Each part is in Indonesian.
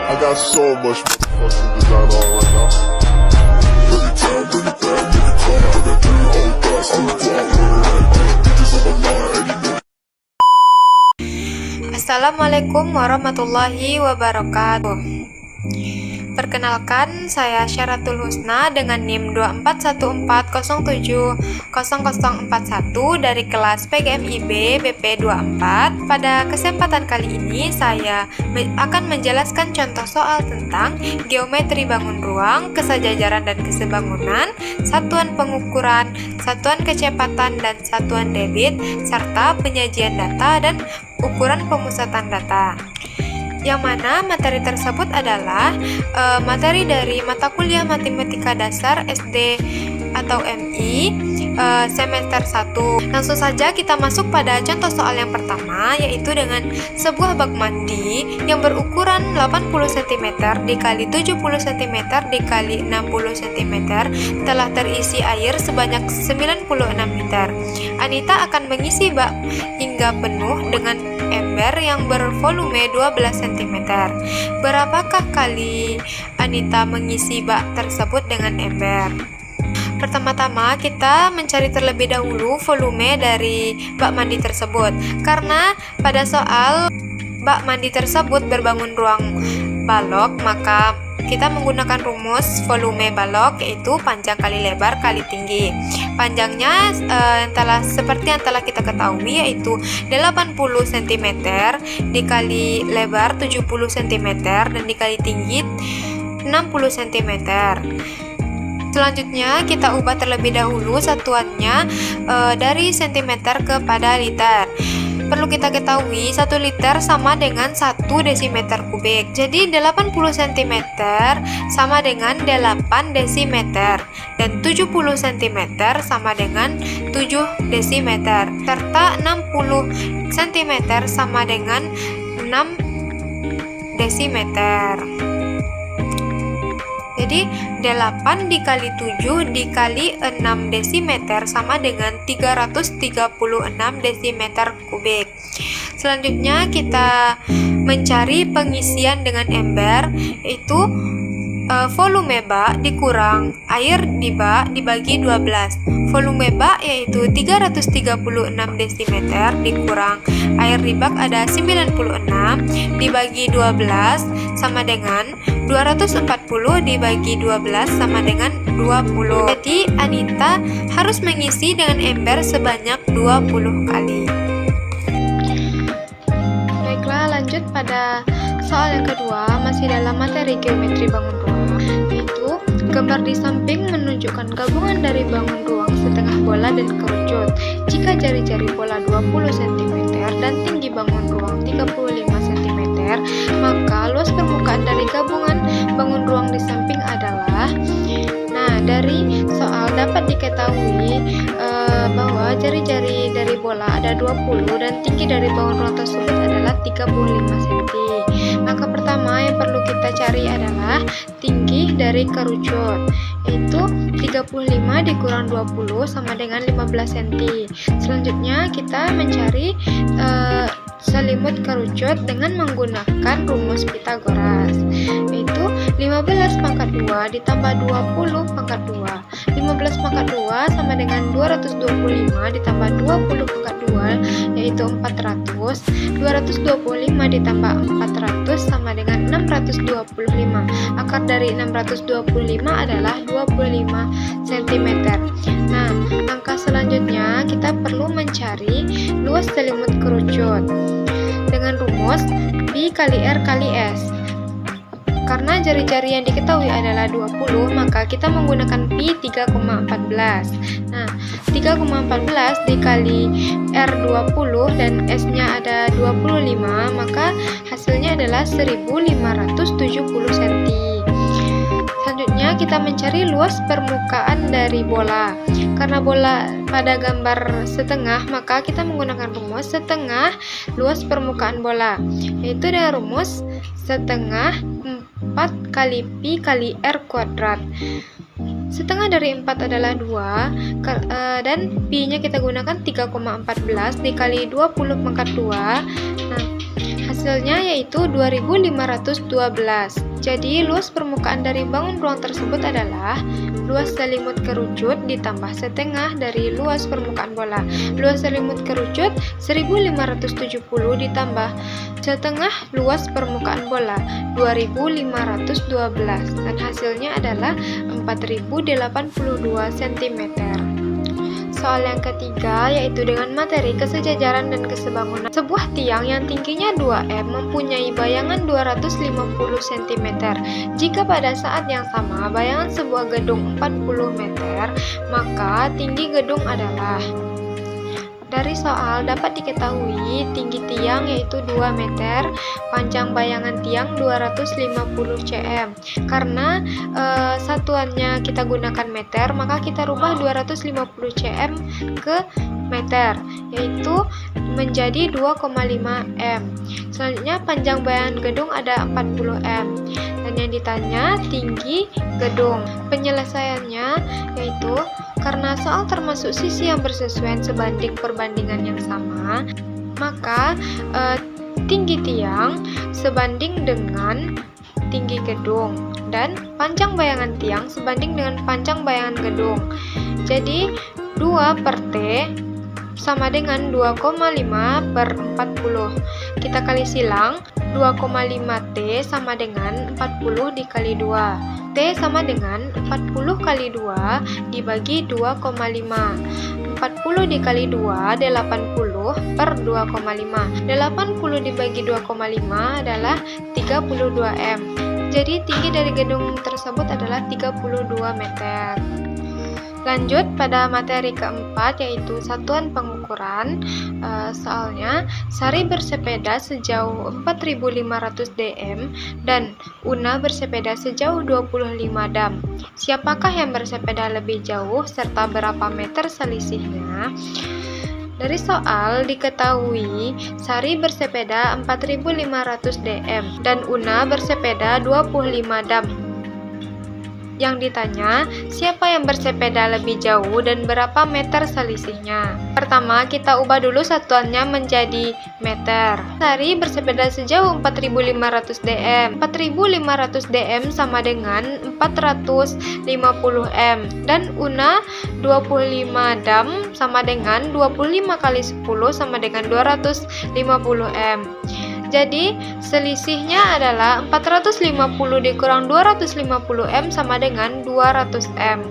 I got so much fucking design on right now. Every time, bring it back, make it come. I got 3 old thoughts, I'm a block with it. Bitches on my line, and you know. Assalamualaikum warahmatullahi wabarakatuh. Perkenalkan, saya Syaratul Husna dengan NIM 2414070041 dari kelas PGMIB BP24. Pada kesempatan kali ini saya akan menjelaskan contoh soal tentang geometri bangun ruang, kesejajaran dan kesebangunan, satuan pengukuran, satuan kecepatan dan satuan debit, serta penyajian data dan ukuran pemusatan data. Yang mana materi tersebut adalah materi dari mata kuliah Matematika Dasar SD atau MI semester 1. Langsung saja kita masuk pada contoh soal yang pertama, yaitu dengan sebuah bak mandi yang berukuran 80 cm dikali 70 cm dikali 60 cm telah terisi air sebanyak 96 liter. Anita akan mengisi bak hingga penuh dengan ember yang bervolume 12 cm. Berapakah kali Anita mengisi bak tersebut dengan ember? Pertama-tama kita mencari terlebih dahulu volume dari bak mandi tersebut. Karena pada soal bak mandi tersebut berbangun ruang balok, maka kita menggunakan rumus volume balok, yaitu panjang kali lebar kali tinggi. Panjangnya seperti yang telah kita ketahui, yaitu 80 cm dikali lebar 70 cm dan dikali tinggi 60 cm. Selanjutnya kita ubah terlebih dahulu satuannya dari cm kepada liter. Perlu kita ketahui 1 liter sama dengan 1 desimeter kubik. Jadi 80 cm sama dengan 8 desimeter dan 70 cm sama dengan 7 desimeter serta 60 cm sama dengan 6 desimeter. Jadi 8 dikali 7 dikali 6 desimeter sama dengan 336 desimeter kubik. Selanjutnya kita mencari pengisian dengan ember, yaitu volume bak dikurang air di bak dibagi 12. Volume bak yaitu 336 desimeter dikurang air di bak ada 96 dibagi 12 sama dengan 240 dibagi 12 sama dengan 20. Jadi Anita harus mengisi dengan ember sebanyak 20 kali. Baiklah, lanjut pada soal yang kedua, masih dalam materi geometri bangun ruang, yaitu gambar di samping menunjukkan gabungan dari bangun ruang setengah bola dan kerucut. Jika jari-jari bola 20 cm dan tinggi bangun ruang 35 cm, maka luas permukaan dari gabungan bangun ruang di samping adalah. Nah, dari soal dapat diketahui bahwa jari-jari dari bola ada 20 dan tinggi dari bangun ruang tersebut adalah 35 cm. Maka pertama yang perlu kita cari adalah tinggi dari kerucut, yaitu 35 dikurang 20 sama dengan 15 cm. Selanjutnya kita mencari selimut kerucut dengan menggunakan rumus Pythagoras, yaitu 15 pangkat 2 ditambah 20 pangkat 2. 15 pangkat 2 sama dengan 225 ditambah 20 pangkat 2, yaitu 400. 225 ditambah 400 sama dengan 625. Akar dari 625 adalah 25 cm. Nah, angka selanjutnya kita perlu mencari luas selimut kerucut dengan rumus B kali R kali S. Karena jari-jari yang diketahui adalah 20, maka kita menggunakan Pi 3,14. Nah, 3,14 dikali R 20 dan S-nya ada 25, maka hasilnya adalah 1570 cm. Selanjutnya kita mencari luas permukaan dari bola. Karena bola pada gambar setengah, maka kita menggunakan rumus setengah luas permukaan bola, yaitu dengan rumus setengah 4 kali Pi kali R kuadrat. Setengah dari 4 adalah 2 dan Pi nya kita gunakan 3,14 dikali 20 pangkat 2. Nah, hasilnya yaitu 2512. Jadi luas permukaan dari bangun ruang tersebut adalah luas selimut kerucut ditambah setengah dari luas permukaan bola. Luas selimut kerucut 1570 ditambah setengah luas permukaan bola 2512 dan hasilnya adalah 4082 cm. Soal yang ketiga yaitu dengan materi kesejajaran dan kesebangunan. Sebuah tiang yang tingginya 2m mempunyai bayangan 250 cm. Jika pada saat yang sama bayangan sebuah gedung 40 meter, maka tinggi gedung adalah. Dari soal dapat diketahui tinggi tiang yaitu 2 meter, panjang bayangan tiang 250 cm. Karena satuannya kita gunakan meter, maka kita rubah 250 cm ke meter, yaitu menjadi 2,5 m. Selanjutnya panjang bayangan gedung ada 40 m. Dan yang ditanya tinggi gedung. Penyelesaiannya yaitu karena soal termasuk sisi yang bersesuaian sebanding perbandingan yang sama, maka tinggi tiang sebanding dengan tinggi gedung dan panjang bayangan tiang sebanding dengan panjang bayangan gedung. Jadi 2 per T sama dengan 2,5 per 40. Kita kali silang, 2,5 T sama dengan 40 dikali 2. T sama dengan 40 kali 2 dibagi 2,5. 40 dikali 2, 80 per 2,5. 80 dibagi 2,5 adalah 32 m. Jadi tinggi dari gedung tersebut adalah 32 meter. Lanjut pada materi keempat yaitu satuan pengukuran. Soalnya Sari bersepeda sejauh 4500 dm dan Una bersepeda sejauh 25 dam. Siapakah yang bersepeda lebih jauh serta berapa meter selisihnya? Dari soal diketahui Sari bersepeda 4500 dm dan Una bersepeda 25 dam. Yang ditanya, siapa yang bersepeda lebih jauh dan berapa meter selisihnya? Pertama, kita ubah dulu satuannya menjadi meter. Sari bersepeda sejauh 4500 dm. 4500 dm sama dengan 450 m. Dan Una 25 dam sama dengan 25 kali 10 sama dengan 250 m. Jadi selisihnya adalah 450 dikurang 250 m sama dengan 200 m.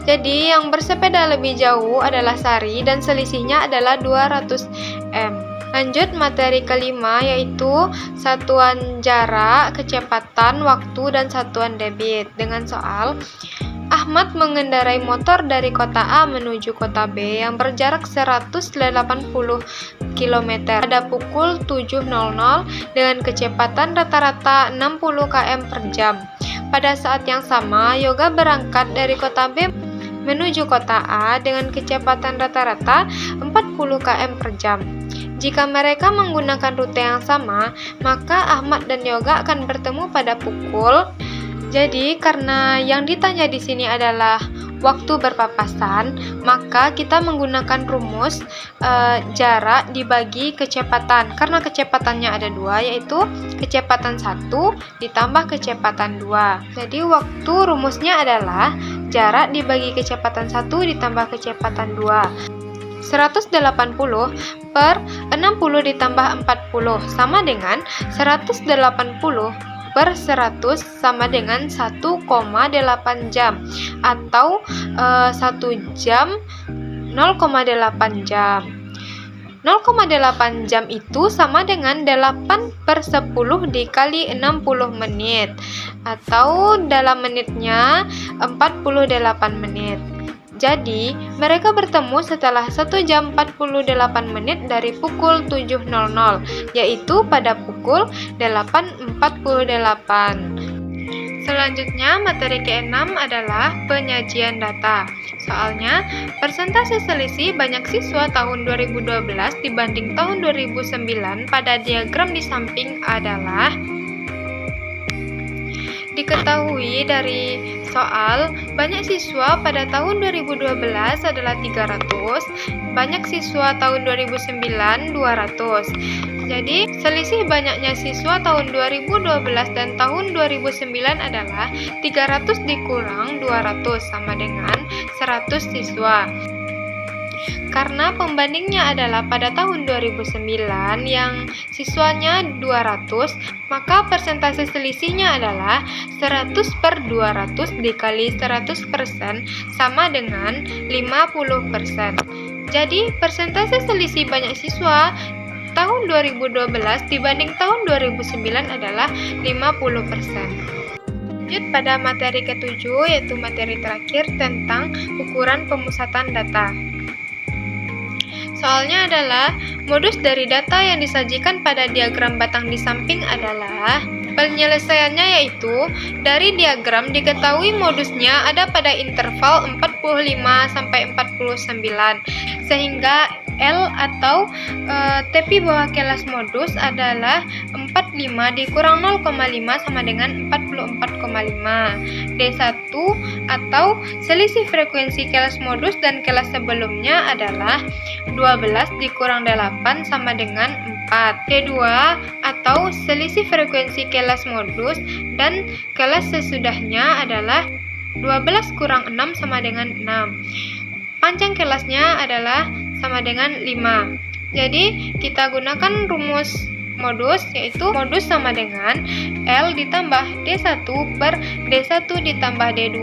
Jadi yang bersepeda lebih jauh adalah Sari dan selisihnya adalah 200 m. Lanjut materi kelima yaitu satuan jarak, kecepatan, waktu, dan satuan debit. Dengan soal Ahmad mengendarai motor dari kota A menuju kota B yang berjarak 180 km pada pukul 7.00 dengan kecepatan rata-rata 60 km per jam. Pada saat yang sama, Yoga berangkat dari kota B menuju kota A dengan kecepatan rata-rata 40 km per jam. Jika mereka menggunakan rute yang sama, maka Ahmad dan Yoga akan bertemu pada pukul. Jadi, karena yang ditanya di sini adalah waktu berpapasan, maka kita menggunakan rumus jarak dibagi kecepatan. Karena kecepatannya ada 2, yaitu kecepatan 1 ditambah kecepatan 2. Jadi, waktu rumusnya adalah jarak dibagi kecepatan 1 ditambah kecepatan 2. 180 per 60 ditambah 40 sama dengan 180 per 100 sama dengan 1,8 jam atau 1 jam 0,8 jam. 0,8 jam itu sama dengan 8 per 10 dikali 60 menit atau dalam menitnya 48 menit. Jadi, mereka bertemu setelah 1 jam 48 menit dari pukul 7.00, yaitu pada pukul 8.48. Selanjutnya, materi ke-6 adalah penyajian data. Soalnya, persentase selisih banyak siswa tahun 2012 dibanding tahun 2009 pada diagram di samping adalah. diketahui dari soal, banyak siswa pada tahun 2012 adalah 300, banyak siswa tahun 2009 200. Jadi, selisih banyaknya siswa tahun 2012 dan tahun 2009 adalah 300 dikurang 200 sama dengan 100 siswa. Karena pembandingnya adalah pada tahun 2009 yang siswanya 200, maka persentase selisihnya adalah 100/200 dikali 100% sama dengan 50%. Jadi, persentase selisih banyak siswa tahun 2012 dibanding tahun 2009 adalah 50%. Lanjut pada materi ke-7, yaitu materi terakhir tentang ukuran pemusatan data. Soalnya adalah modus dari data yang disajikan pada diagram batang di samping adalah penyelesaiannya, yaitu dari diagram diketahui modusnya ada pada interval 45 sampai 49, sehingga L atau tepi bawah kelas modus adalah 45 dikurang 0,5 sama dengan 44,5. D1 atau selisih frekuensi kelas modus dan kelas sebelumnya adalah 12 dikurang 8 sama dengan 4. D2 atau selisih frekuensi kelas modus dan kelas sesudahnya adalah 12 kurang 6 sama dengan 6. Panjang kelasnya adalah sama dengan 5. Jadi, kita gunakan rumus modus, yaitu modus sama dengan L ditambah D1 per D1 ditambah D2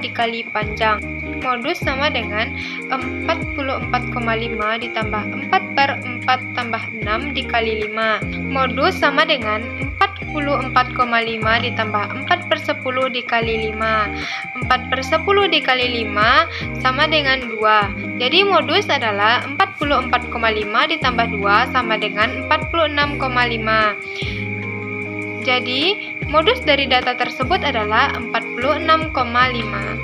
dikali panjang. Modus sama dengan 44,5 ditambah 4/4 tambah 6 dikali 5. Modus sama dengan 44,5 ditambah 4/10 dikali 5. 4/10 dikali 5 sama dengan 2. Jadi modus adalah 44,5 ditambah 2 sama dengan 46,5. Jadi modus dari data tersebut adalah 46,5.